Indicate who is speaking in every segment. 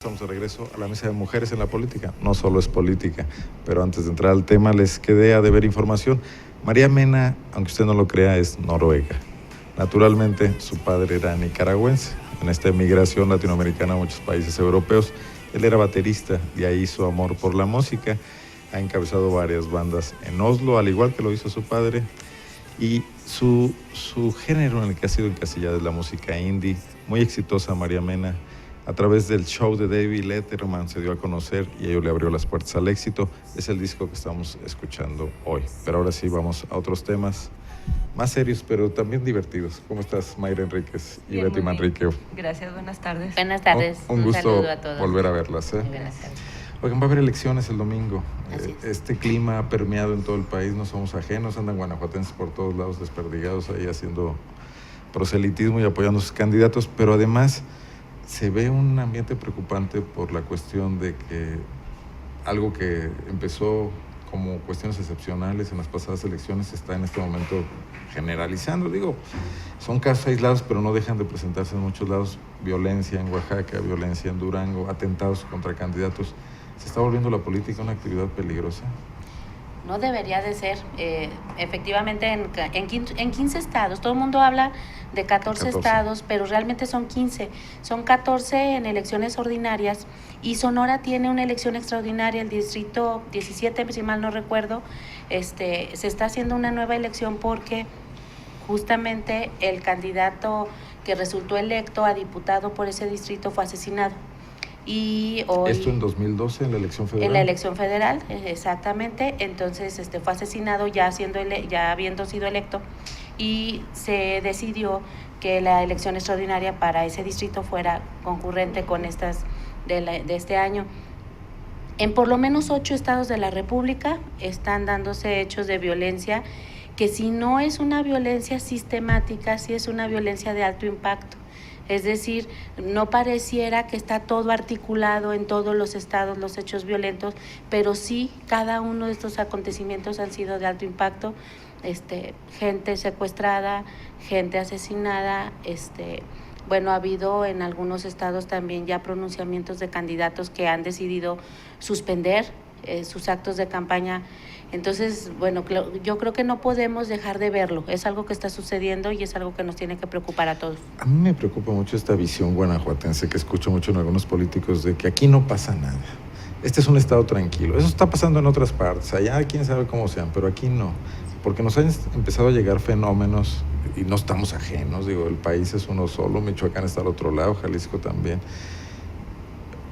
Speaker 1: estamos de regreso a la mesa de mujeres en la política. No solo es política, pero antes de entrar al tema les quedé a deber información. María Mena, aunque usted no lo crea, es noruega. Naturalmente, su padre era nicaragüense. En esta emigración latinoamericana a muchos países europeos, él era baterista, de ahí su amor por la música. Ha encabezado varias bandas en Oslo, al igual que lo hizo su padre. Y su género en el que ha sido encasillada es la música indie, muy exitosa María Mena. A través del show de David Letterman se dio a conocer y ello le abrió las puertas al éxito. Es el disco que estamos escuchando hoy. Pero ahora sí vamos a otros temas más serios, pero también divertidos. ¿Cómo estás, Mayra Enríquez y
Speaker 2: Bien,
Speaker 1: Betty Manrique?
Speaker 2: Gracias, buenas tardes.
Speaker 3: Buenas tardes.
Speaker 1: Un gusto
Speaker 3: saludo a todos.
Speaker 1: volver a verlas.
Speaker 3: Buenas tardes.
Speaker 1: Oigan, va a haber elecciones el domingo.
Speaker 3: Así es.
Speaker 1: Este clima ha permeado en todo el país, no somos ajenos, andan guanajuatenses por todos lados desperdigados ahí haciendo proselitismo y apoyando a sus candidatos, pero además se ve un ambiente preocupante por la cuestión de que algo que empezó como cuestiones excepcionales en las pasadas elecciones se está en este momento generalizando. Digo, son casos aislados, pero no dejan de presentarse en muchos lados. Violencia en Oaxaca, violencia en Durango, atentados contra candidatos. ¿Se está volviendo la política una actividad peligrosa?
Speaker 3: No debería de ser. Efectivamente, en 15 estados, todo el mundo habla de 14 estados, pero realmente son 15. Son 14 en elecciones ordinarias y Sonora tiene una elección extraordinaria, el distrito 17, si mal no recuerdo. Se está haciendo una nueva elección porque justamente el candidato que resultó electo a diputado por ese distrito fue asesinado. Y hoy,
Speaker 1: ¿esto en 2012, en la elección federal?
Speaker 3: En la elección federal, exactamente. Entonces fue asesinado ya habiendo sido electo, y se decidió que la elección extraordinaria para ese distrito fuera concurrente con estas de este año. En por lo menos 8 estados de la República están dándose hechos de violencia que, si no es una violencia sistemática, sí es una violencia de alto impacto. Es decir, no pareciera que está todo articulado en todos los estados, los hechos violentos, pero sí cada uno de estos acontecimientos han sido de alto impacto. Gente secuestrada, gente asesinada, ha habido en algunos estados también ya pronunciamientos de candidatos que han decidido suspender sus actos de campaña. Entonces, yo creo que no podemos dejar de verlo. Es algo que está sucediendo y es algo que nos tiene que preocupar a todos.
Speaker 1: A mí me preocupa mucho esta visión guanajuatense que escucho mucho en algunos políticos de que aquí no pasa nada. Este es un estado tranquilo. Eso está pasando en otras partes. Allá quién sabe cómo sean, pero aquí no. Porque nos han empezado a llegar fenómenos y no estamos ajenos. Digo, el país es uno solo, Michoacán está al otro lado, Jalisco también.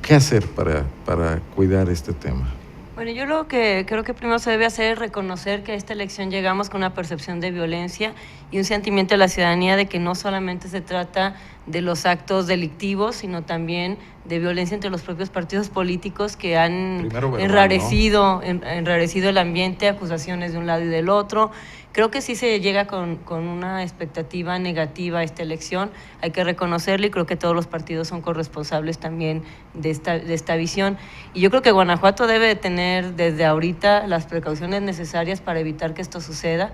Speaker 1: ¿Qué hacer para cuidar este tema?
Speaker 2: Bueno, yo lo que creo que primero se debe hacer es reconocer que a esta elección llegamos con una percepción de violencia y un sentimiento de la ciudadanía de que no solamente se trata de los actos delictivos, sino también de violencia entre los propios partidos políticos que han enrarecido el ambiente, acusaciones de un lado y del otro. Creo que sí se llega con una expectativa negativa a esta elección, hay que reconocerlo, y creo que todos los partidos son corresponsables también de esta visión. Y yo creo que Guanajuato debe de tener desde ahorita las precauciones necesarias para evitar que esto suceda.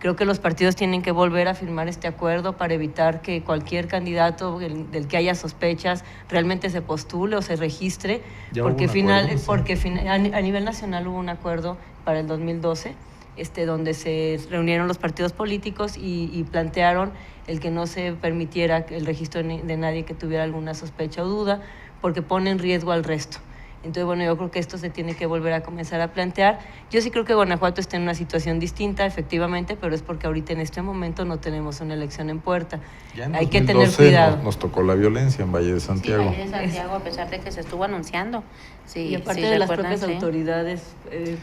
Speaker 2: Creo que los partidos tienen que volver a firmar este acuerdo para evitar que cualquier candidato del que haya sospechas realmente se postule o se registre, porque a nivel nacional hubo un acuerdo para el 2012, donde se reunieron los partidos políticos y plantearon el que no se permitiera el registro de nadie que tuviera alguna sospecha o duda, porque pone en riesgo al resto. Entonces, yo creo que esto se tiene que volver a comenzar a plantear. Yo sí creo que Guanajuato está en una situación distinta, efectivamente, pero es porque ahorita en este momento no tenemos una elección en puerta.
Speaker 1: Hay que tener cuidado. Nos tocó la violencia en Valle de Santiago.
Speaker 3: Sí, Valle de Santiago, a pesar de que se estuvo anunciando. Sí,
Speaker 2: y aparte de las propias autoridades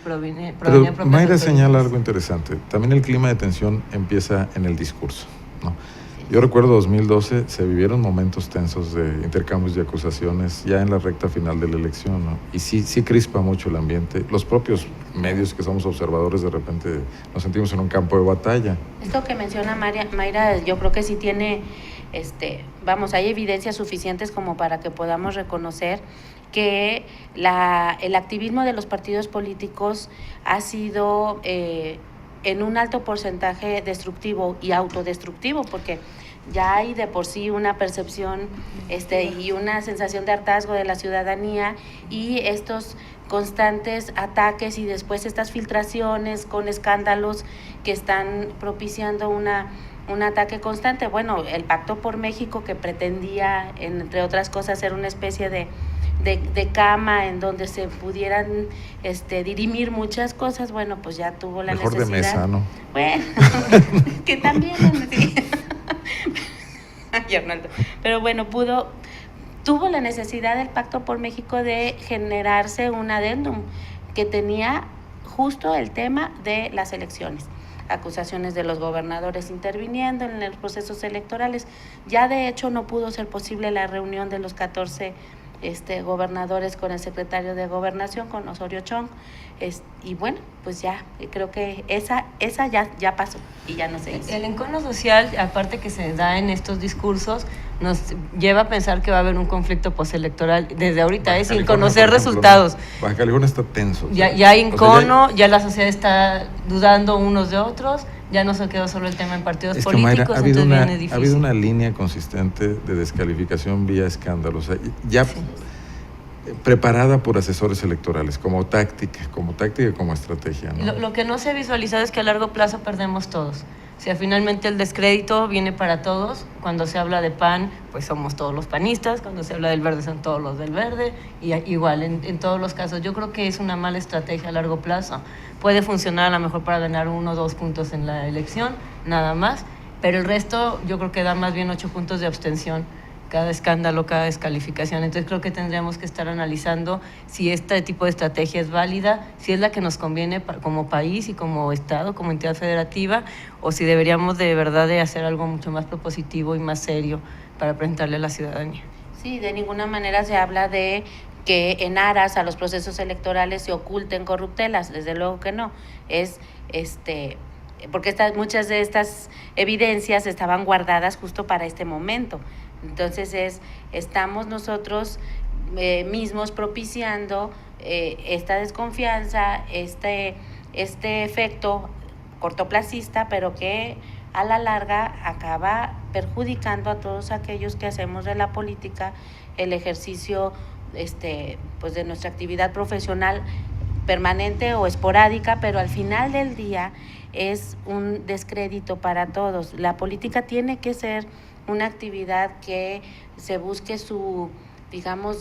Speaker 1: Pero Mayra señala algo interesante. También el clima de tensión empieza en el discurso, ¿no? Yo recuerdo 2012, se vivieron momentos tensos de intercambios de acusaciones ya en la recta final de la elección, ¿no? Y sí crispa mucho el ambiente. Los propios medios que somos observadores de repente nos sentimos en un campo de batalla.
Speaker 3: Esto que menciona Mayra, yo creo que sí tiene, hay evidencias suficientes como para que podamos reconocer que el activismo de los partidos políticos ha sido en un alto porcentaje destructivo y autodestructivo, porque ya hay de por sí una percepción y una sensación de hartazgo de la ciudadanía, y estos constantes ataques y después estas filtraciones con escándalos que están propiciando un ataque constante. Bueno, el Pacto por México, que pretendía, entre otras cosas, ser una especie de cama en donde se pudieran dirimir muchas cosas, bueno, pues ya tuvo la
Speaker 1: mejor
Speaker 3: necesidad.
Speaker 1: De mesa, ¿no?
Speaker 3: Bueno, que también, sí. Ay, Arnaldo. Pero bueno, tuvo la necesidad del Pacto por México de generarse un adendum que tenía justo el tema de las elecciones, acusaciones de los gobernadores interviniendo en los procesos electorales. Ya de hecho no pudo ser posible la reunión de los 14 gobernadores con el secretario de Gobernación, con Osorio Chong, y bueno, pues ya creo que esa ya pasó y ya no se hizo.
Speaker 2: El encono social, aparte que se da en estos discursos, nos lleva a pensar que va a haber un conflicto postelectoral desde ahorita, sin conocer resultados.
Speaker 1: Baja California está tenso.
Speaker 2: Ya hay encono, ya la sociedad está dudando unos de otros, ya no se quedó solo el tema en partidos políticos,
Speaker 1: Mayra,
Speaker 2: entonces viene difícil.
Speaker 1: Ha habido una línea consistente de descalificación vía escándalos, ya sí, preparada por asesores electorales, como táctica y como estrategia, ¿no?
Speaker 2: Lo que no se ha visualizado es que a largo plazo perdemos todos. O sea, finalmente el descrédito viene para todos. Cuando se habla de PAN, pues somos todos los panistas. Cuando se habla del verde, son todos los del verde. Y igual, en todos los casos. Yo creo que es una mala estrategia a largo plazo. Puede funcionar a lo mejor para ganar 1 o 2 puntos en la elección, nada más. Pero el resto, yo creo que da más bien 8 puntos de abstención. Cada escándalo, cada descalificación. Entonces creo que tendríamos que estar analizando si este tipo de estrategia es válida, si es la que nos conviene como país y como Estado, como entidad federativa, o si deberíamos de verdad de hacer algo mucho más propositivo y más serio para presentarle a la ciudadanía.
Speaker 3: Sí, de ninguna manera se habla de que en aras a los procesos electorales se oculten corruptelas, desde luego que no. Es porque muchas de estas evidencias estaban guardadas justo para este momento. Entonces estamos nosotros mismos propiciando esta desconfianza, este efecto cortoplacista, pero que a la larga acaba perjudicando a todos aquellos que hacemos de la política el ejercicio pues de nuestra actividad profesional permanente o esporádica, pero al final del día es un descrédito para todos. La política tiene que ser una actividad que se busque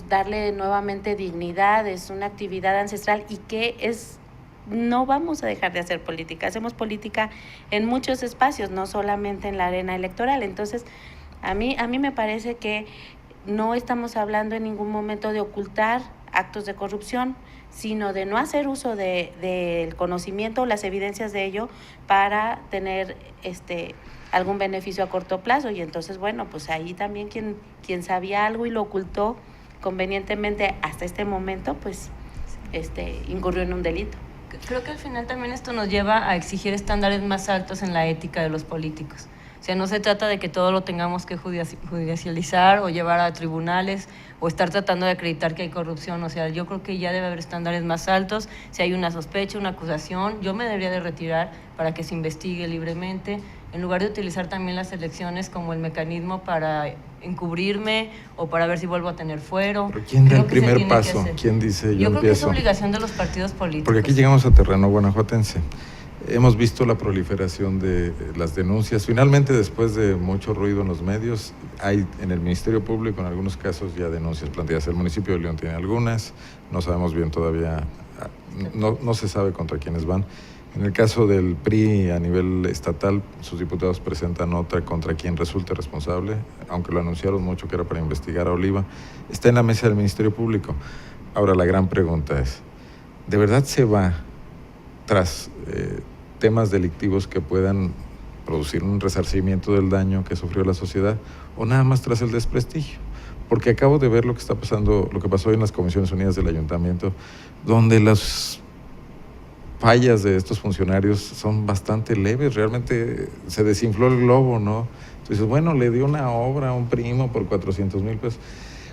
Speaker 3: darle nuevamente dignidad, es una actividad ancestral y que no vamos a dejar de hacer política. Hacemos política en muchos espacios, no solamente en la arena electoral. Entonces, a mí me parece que no estamos hablando en ningún momento de ocultar actos de corrupción, sino de no hacer uso del conocimiento o las evidencias de ello para tener algún beneficio a corto plazo. Y entonces, bueno, pues ahí también quien sabía algo y lo ocultó convenientemente hasta este momento, pues incurrió en un delito.
Speaker 2: Creo que al final también esto nos lleva a exigir estándares más altos en la ética de los políticos. O sea, no se trata de que todo lo tengamos que judicializar o llevar a tribunales o estar tratando de acreditar que hay corrupción. O sea, yo creo que ya debe haber estándares más altos. Si hay una sospecha, una acusación, yo me debería de retirar para que se investigue libremente, en lugar de utilizar también las elecciones como el mecanismo para encubrirme o para ver si vuelvo a tener fuero.
Speaker 1: ¿Pero quién da el primer paso? ¿Quién dice yo
Speaker 2: creo
Speaker 1: empiezo?
Speaker 2: Que es obligación de los partidos políticos.
Speaker 1: Porque aquí llegamos a terreno guanajuatense. Hemos visto la proliferación de las denuncias. Finalmente, después de mucho ruido en los medios, hay en el Ministerio Público, en algunos casos, ya denuncias planteadas. El municipio de León tiene algunas, no sabemos bien todavía, no se sabe contra quiénes van. En el caso del PRI a nivel estatal, sus diputados presentan otra contra quien resulte responsable, aunque lo anunciaron mucho que era para investigar a Oliva. Está en la mesa del Ministerio Público. Ahora, la gran pregunta es, ¿de verdad se va tras temas delictivos que puedan producir un resarcimiento del daño que sufrió la sociedad, o nada más tras el desprestigio? Porque acabo de ver lo que está pasando, lo que pasó en las Comisiones Unidas del Ayuntamiento, donde las fallas de estos funcionarios son bastante leves, realmente se desinfló el globo, ¿no? Entonces, bueno, le dio una obra a un primo por 400,000 pesos.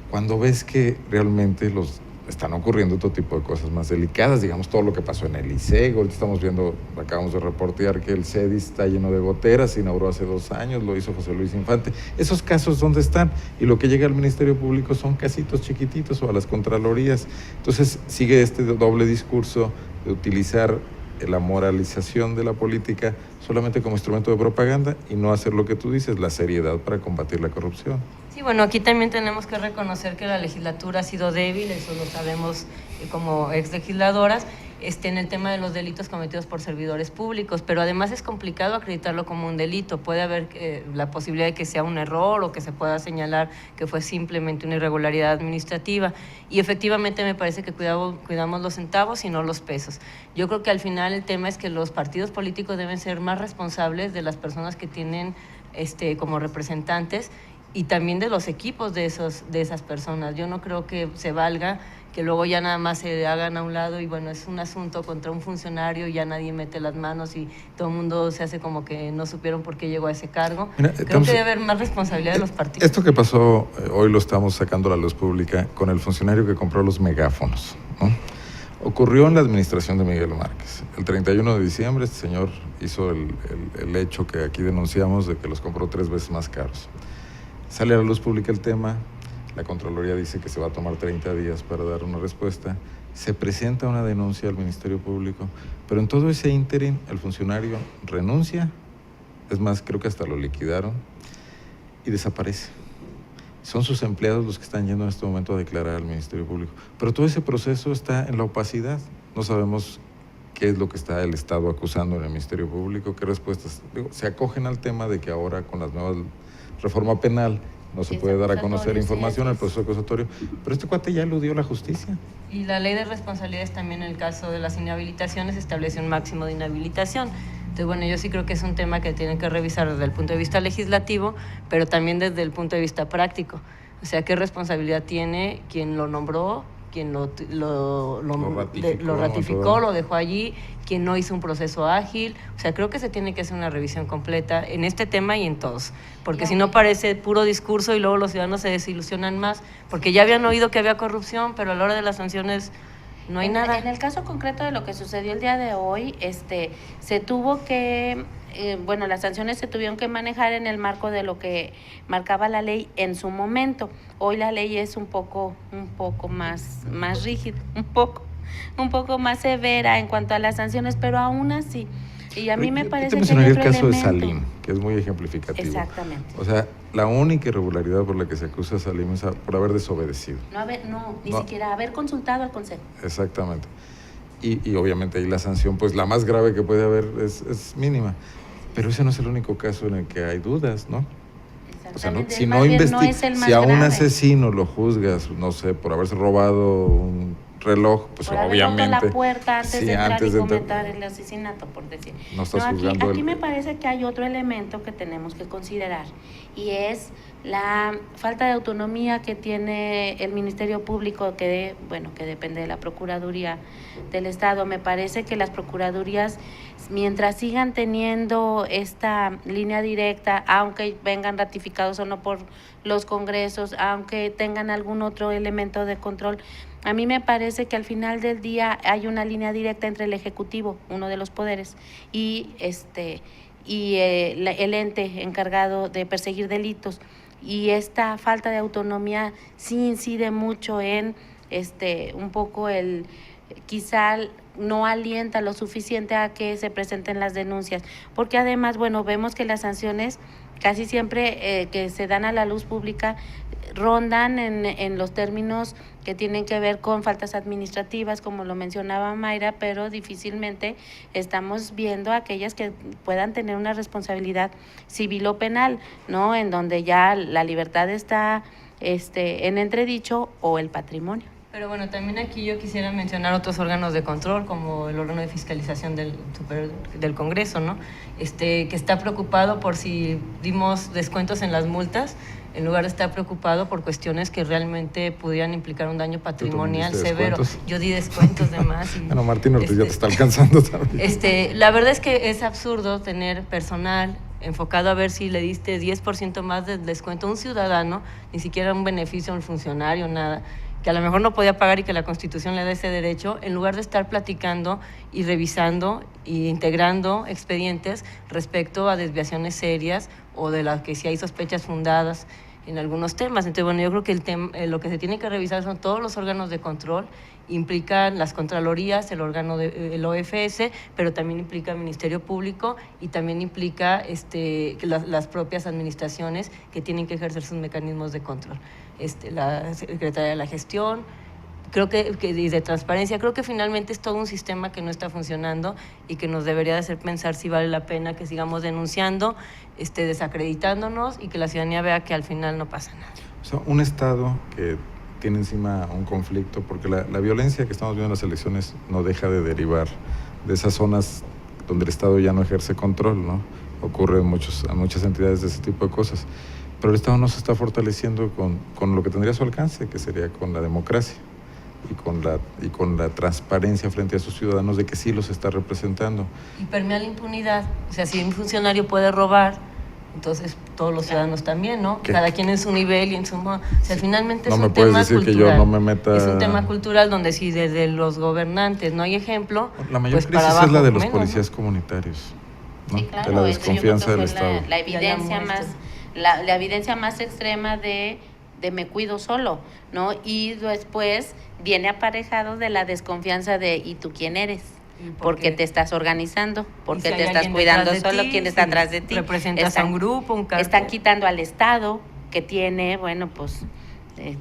Speaker 1: Cuando ves que realmente los están ocurriendo otro tipo de cosas más delicadas, digamos todo lo que pasó en el ICEG. Ahorita estamos viendo, acabamos de reportear que el CEDIS está lleno de goteras, se inauguró hace 2 años, lo hizo José Luis Infante. Esos casos, ¿dónde están? Y lo que llega al Ministerio Público son casitos chiquititos o a las contralorías. Entonces sigue este doble discurso de utilizar la moralización de la política solamente como instrumento de propaganda y no hacer lo que tú dices, la seriedad para combatir la corrupción.
Speaker 2: Sí, bueno, aquí también tenemos que reconocer que la legislatura ha sido débil, eso lo sabemos como exlegisladoras, en el tema de los delitos cometidos por servidores públicos, pero además es complicado acreditarlo como un delito. Puede haber la posibilidad de que sea un error o que se pueda señalar que fue simplemente una irregularidad administrativa. Y efectivamente me parece que cuidamos los centavos y no los pesos. Yo creo que al final el tema es que los partidos políticos deben ser más responsables de las personas que tienen como representantes y también de los equipos de esas personas. Yo no creo que se valga que luego ya nada más se hagan a un lado y bueno, es un asunto contra un funcionario y ya nadie mete las manos y todo el mundo se hace como que no supieron por qué llegó a ese cargo. Mira, creo que debe haber más responsabilidad de los partidos.
Speaker 1: Esto que pasó, hoy lo estamos sacando a la luz pública con el funcionario que compró los megáfonos, ¿no? Ocurrió en la administración de Miguel Márquez. El 31 de diciembre este señor hizo el hecho que aquí denunciamos de que los compró 3 veces más caros. Sale a la luz pública el tema, la Contraloría dice que se va a tomar 30 días para dar una respuesta, se presenta una denuncia al Ministerio Público, pero en todo ese ínterin el funcionario renuncia, es más, creo que hasta lo liquidaron y desaparece. Son sus empleados los que están yendo en este momento a declarar al Ministerio Público, pero todo ese proceso está en la opacidad, no sabemos qué es lo que está el Estado acusando en el Ministerio Público, qué respuestas, se acogen al tema de que ahora con las nuevas reforma penal no se puede dar a conocer información al proceso acusatorio, pero este cuate ya eludió la justicia.
Speaker 2: Y la ley de responsabilidades también en el caso de las inhabilitaciones establece un máximo de inhabilitación. Entonces, bueno, yo sí creo que es un tema que tienen que revisar desde el punto de vista legislativo, pero también desde el punto de vista práctico. O sea, ¿qué responsabilidad tiene quien lo nombró, quien lo ratificó, lo dejó allí, quien no hizo un proceso ágil? O sea, creo que se tiene que hacer una revisión completa en este tema y en todos, porque si no parece puro discurso y luego los ciudadanos se desilusionan más, porque ya habían oído que había corrupción, pero a la hora de las sanciones no hay nada.
Speaker 3: En el caso concreto de lo que sucedió el día de hoy, se tuvo que, las sanciones se tuvieron que manejar en el marco de lo que marcaba la ley en su momento. Hoy la ley es un poco más rígida, un poco más severa en cuanto a las sanciones, pero aún así. Y a mí me parece que hay
Speaker 1: el
Speaker 3: otro
Speaker 1: caso
Speaker 3: elemento.
Speaker 1: de Salim, que es muy ejemplificativo.
Speaker 3: Exactamente.
Speaker 1: O sea, la única irregularidad por la que se acusa a Salim es por haber desobedecido.
Speaker 3: Ni siquiera haber consultado al Consejo.
Speaker 1: Exactamente. Y obviamente ahí la sanción, pues la más grave que puede haber es mínima. Pero ese no es el único caso en el que hay dudas, ¿no? O sea, si a un asesino lo juzgas, no sé, por haberse robado un reloj, pues
Speaker 3: por
Speaker 1: obviamente.
Speaker 3: Por la puerta antes de entrar y comentar el asesinato, por decir.
Speaker 1: No estás juzgando
Speaker 3: aquí me parece que hay otro elemento que tenemos que considerar y es la falta de autonomía que tiene el Ministerio Público, que depende de la Procuraduría del Estado. Me parece que las procuradurías, mientras sigan teniendo esta línea directa, aunque vengan ratificados o no por los congresos, aunque tengan algún otro elemento de control, a mí me parece que al final del día hay una línea directa entre el Ejecutivo, uno de los poderes, y el ente encargado de perseguir delitos. Y esta falta de autonomía sí incide mucho en un poco quizá no alienta lo suficiente a que se presenten las denuncias, porque además, vemos que las sanciones casi siempre que se dan a la luz pública rondan en los términos que tienen que ver con faltas administrativas, como lo mencionaba Mayra, pero difícilmente estamos viendo aquellas que puedan tener una responsabilidad civil o penal, ¿no? En donde ya la libertad está en entredicho o el patrimonio.
Speaker 2: Pero bueno, también aquí yo quisiera mencionar otros órganos de control, como el órgano de fiscalización del Congreso, ¿no? Que está preocupado por si dimos descuentos en las multas, en lugar de estar preocupado por cuestiones que realmente pudieran implicar un daño patrimonial severo. Yo di descuentos de más.
Speaker 1: Bueno, Martín Ortiz ya te está alcanzando también.
Speaker 2: La verdad es que es absurdo tener personal enfocado a ver si le diste 10% más de descuento a un ciudadano, ni siquiera un beneficio a un funcionario, nada, que a lo mejor no podía pagar y que la Constitución le da ese derecho, en lugar de estar platicando y revisando e integrando expedientes respecto a desviaciones serias o de las que sí hay sospechas fundadas en algunos temas. Entonces, bueno, yo creo que lo que se tiene que revisar son todos los órganos de control, implican las Contralorías, el órgano del OFS, pero también implica el Ministerio Público y también implica las propias administraciones que tienen que ejercer sus mecanismos de control. La Secretaría de la Gestión, creo que y de transparencia, creo que finalmente es todo un sistema que no está funcionando y que nos debería de hacer pensar si vale la pena que sigamos denunciando, desacreditándonos y que la ciudadanía vea que al final no pasa nada.
Speaker 1: O sea, un Estado que tiene encima un conflicto, porque la violencia que estamos viendo en las elecciones no deja de derivar de esas zonas donde el Estado ya no ejerce control, ¿no? Ocurre en muchas entidades de ese tipo de cosas. Pero el Estado no se está fortaleciendo con lo que tendría a su alcance, que sería con la democracia y con la transparencia frente a sus ciudadanos de que sí los está representando.
Speaker 2: Y permea la impunidad. O sea, si un funcionario puede robar, entonces todos los ciudadanos también, ¿no?
Speaker 1: ¿Qué?
Speaker 2: Cada quien en su nivel y en su modo. O sea, finalmente
Speaker 1: no
Speaker 2: es
Speaker 1: me
Speaker 2: un
Speaker 1: puedes
Speaker 2: tema
Speaker 1: decir
Speaker 2: cultural.
Speaker 1: que yo no me meta...
Speaker 2: Es un tema cultural donde si desde los gobernantes no hay ejemplo,
Speaker 1: La mayor
Speaker 2: pues
Speaker 1: crisis
Speaker 2: para abajo
Speaker 1: es la de los
Speaker 2: menos,
Speaker 1: policías
Speaker 2: ¿no?
Speaker 1: comunitarios, ¿no?
Speaker 3: Sí, claro,
Speaker 1: de la
Speaker 3: eso yo creo
Speaker 1: desconfianza
Speaker 3: que
Speaker 1: del
Speaker 3: fue
Speaker 1: Estado.
Speaker 3: la evidencia más, la evidencia más extrema de me cuido solo, ¿no? Y después viene aparejado de la desconfianza de ¿y tú quién eres? Porque te estás organizando, porque
Speaker 2: si
Speaker 3: te
Speaker 2: hay
Speaker 3: estás
Speaker 2: alguien
Speaker 3: cuidando
Speaker 2: detrás de
Speaker 3: solo,
Speaker 2: ti,
Speaker 3: quién está
Speaker 2: si
Speaker 3: atrás de ti.
Speaker 2: representas a un grupo, un cargo.
Speaker 3: Están quitando al Estado, que tiene, bueno, pues,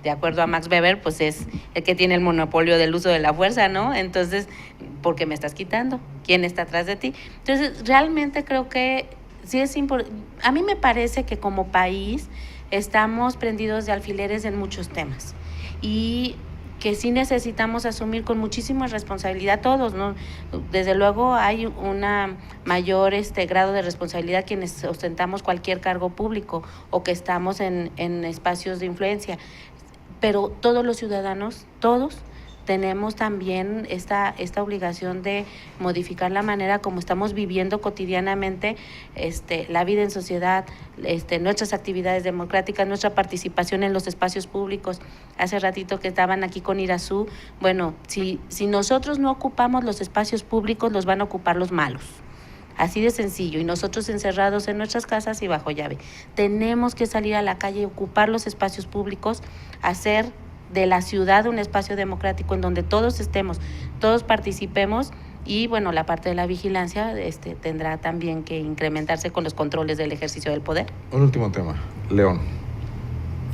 Speaker 3: de acuerdo a Max Weber, pues es el que tiene el monopolio del uso de la fuerza, ¿no? Entonces, ¿por qué me estás quitando? ¿Quién está atrás de ti? Entonces, realmente creo que sí es importante. A mí me parece que como país estamos prendidos de alfileres en muchos temas y que sí necesitamos asumir con muchísima responsabilidad todos, ¿no? Desde luego hay una mayor grado de responsabilidad quienes ostentamos cualquier cargo público o que estamos en espacios de influencia, pero todos los ciudadanos, todos, tenemos también esta obligación de modificar la manera como estamos viviendo cotidianamente la vida en sociedad, nuestras actividades democráticas, nuestra participación en los espacios públicos. Hace ratito que estaban aquí con Irazú, bueno, si nosotros no ocupamos los espacios públicos, los van a ocupar los malos. Así de sencillo, y nosotros encerrados en nuestras casas y bajo llave. Tenemos que salir a la calle, ocupar los espacios públicos, hacer de la ciudad un espacio democrático en donde todos estemos, todos participemos y bueno, la parte de la vigilancia tendrá también que incrementarse con los controles del ejercicio del poder.
Speaker 1: Un último tema, León.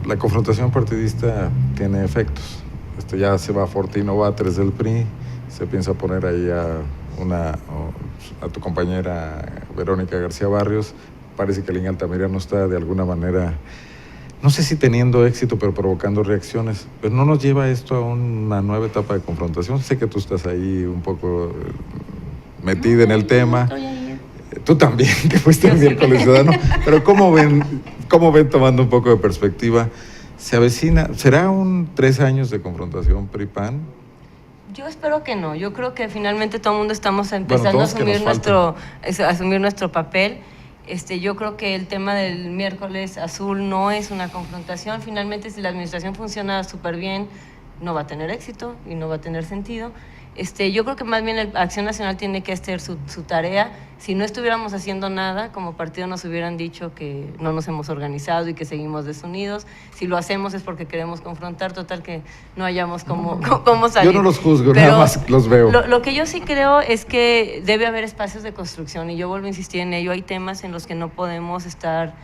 Speaker 1: La confrontación partidista tiene efectos. Ya se va Fortino Batres del PRI, se piensa poner ahí a tu compañera Verónica García Barrios. Parece que Línea Altamirano está de alguna manera, no sé si teniendo éxito, pero provocando reacciones. Pero ¿no nos lleva esto a una nueva etapa de confrontación? Sé que tú estás ahí un poco metida en el tema.
Speaker 3: Estoy ahí.
Speaker 1: Tú también, que fuiste el miércoles ciudadano. Pero ¿cómo ven tomando un poco de perspectiva? ¿Se avecina? ¿Será 3 años de confrontación PRI-PAN?
Speaker 2: Yo espero que no. Yo creo que finalmente todo el mundo estamos empezando a asumir nuestro papel. Yo creo que el tema del miércoles azul no es una confrontación. Finalmente, si la administración funciona súper bien, no va a tener éxito y no va a tener sentido. Yo creo que más bien la Acción Nacional tiene que hacer su tarea. Si no estuviéramos haciendo nada, como partido nos hubieran dicho que no nos hemos organizado y que seguimos desunidos. Si lo hacemos es porque queremos confrontar, total que no hayamos cómo salir.
Speaker 1: Yo no los juzgo, nada más los veo.
Speaker 2: Lo que yo sí creo es que debe haber espacios de construcción y yo vuelvo a insistir en ello. Hay temas en los que no podemos estar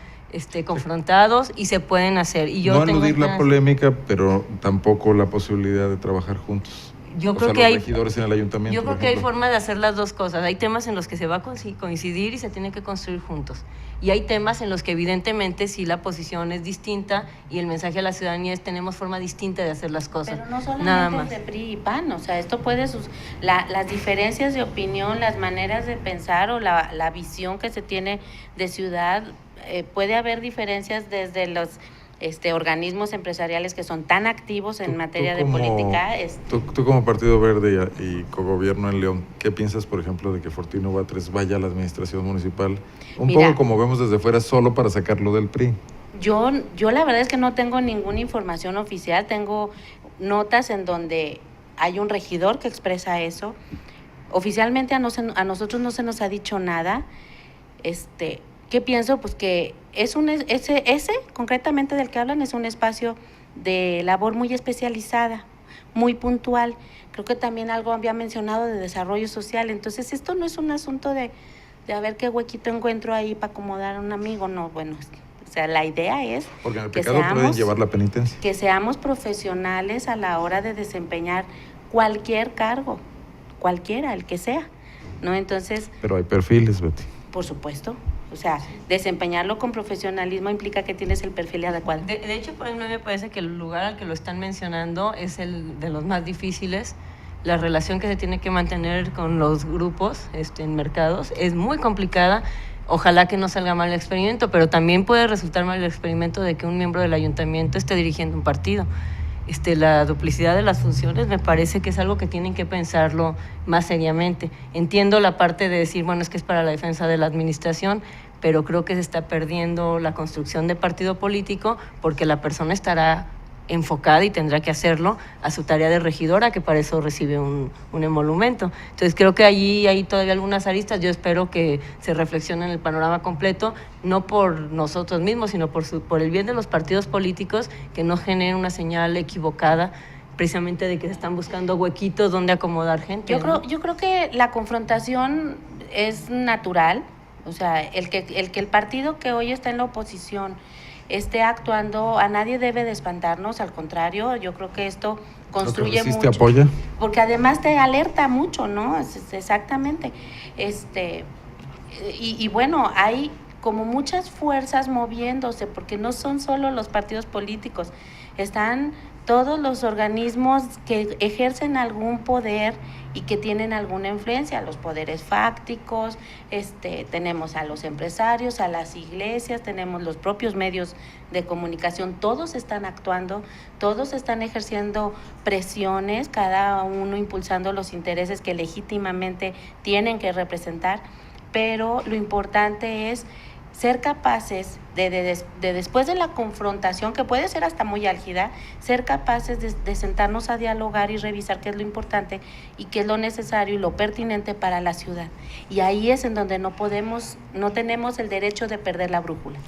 Speaker 2: confrontados y se pueden hacer. Y yo
Speaker 1: no eludir la polémica, pero tampoco la posibilidad de trabajar juntos.
Speaker 2: Yo creo que hay
Speaker 1: regidores en el ayuntamiento.
Speaker 2: Yo creo que hay forma de hacer las dos cosas. Hay temas en los que se va a coincidir y se tiene que construir juntos. Y hay temas en los que evidentemente sí la posición es distinta y el mensaje a la ciudadanía es tenemos forma distinta de hacer las cosas.
Speaker 3: Pero no solamente
Speaker 2: nada más.
Speaker 3: de PRI y PAN, o sea, esto puede las diferencias de opinión, las maneras de pensar o la visión que se tiene de ciudad, puede haber diferencias desde los organismos empresariales que son tan activos en materia de política.
Speaker 1: Tú como Partido Verde y cogobierno en León, ¿qué piensas, por ejemplo, de que Fortino Batres vaya a la administración municipal? Poco como vemos desde fuera, solo para sacarlo del PRI.
Speaker 3: Yo la verdad es que no tengo ninguna información oficial, tengo notas en donde hay un regidor que expresa eso. Oficialmente a nosotros no se nos ha dicho nada. ¿Qué pienso? Pues que ese concretamente del que hablan es un espacio de labor muy especializada, muy puntual. Creo que también algo había mencionado de desarrollo social. Entonces, esto no es un asunto de a ver qué huequito encuentro ahí para acomodar a un amigo. No, bueno, o sea, la idea es
Speaker 1: porque en el pecado pueden llevar la penitencia.
Speaker 3: Que seamos profesionales a la hora de desempeñar cualquier cargo, cualquiera, el que sea, ¿no? Entonces...
Speaker 1: Pero hay perfiles, Betty.
Speaker 3: Por supuesto. O sea, desempeñarlo con profesionalismo implica que tienes el perfil adecuado.
Speaker 2: De hecho, por ejemplo, me parece que el lugar al que lo están mencionando es el de los más difíciles. La relación que se tiene que mantener con los grupos en mercados es muy complicada. Ojalá que no salga mal el experimento, pero también puede resultar mal el experimento de que un miembro del ayuntamiento esté dirigiendo un partido. La duplicidad de las funciones me parece que es algo que tienen que pensarlo más seriamente. Entiendo la parte de decir, bueno, es que es para la defensa de la administración, pero creo que se está perdiendo la construcción de partido político porque la persona estará enfocada y tendrá que hacerlo a su tarea de regidora, que para eso recibe un emolumento. Entonces creo que allí hay todavía algunas aristas. Yo espero que se reflexione en el panorama completo, no por nosotros mismos, sino por el bien de los partidos políticos, que no generen una señal equivocada precisamente de que se están buscando huequitos donde acomodar gente.
Speaker 3: Yo creo que la confrontación es natural. O sea, el que el partido que hoy está en la oposición esté actuando, a nadie debe de espantarnos, al contrario, yo creo que esto construye mucho.
Speaker 1: ¿Te apoya?
Speaker 3: Porque además te alerta mucho, ¿no? Exactamente. Y bueno, hay como muchas fuerzas moviéndose, porque no son solo los partidos políticos, están todos los organismos que ejercen algún poder y que tienen alguna influencia, los poderes fácticos, tenemos a los empresarios, a las iglesias, tenemos los propios medios de comunicación, todos están actuando, todos están ejerciendo presiones, cada uno impulsando los intereses que legítimamente tienen que representar, pero lo importante es ser capaces de después de la confrontación, que puede ser hasta muy álgida, ser capaces de sentarnos a dialogar y revisar qué es lo importante y qué es lo necesario y lo pertinente para la ciudad. Y ahí es en donde no tenemos el derecho de perder la brújula.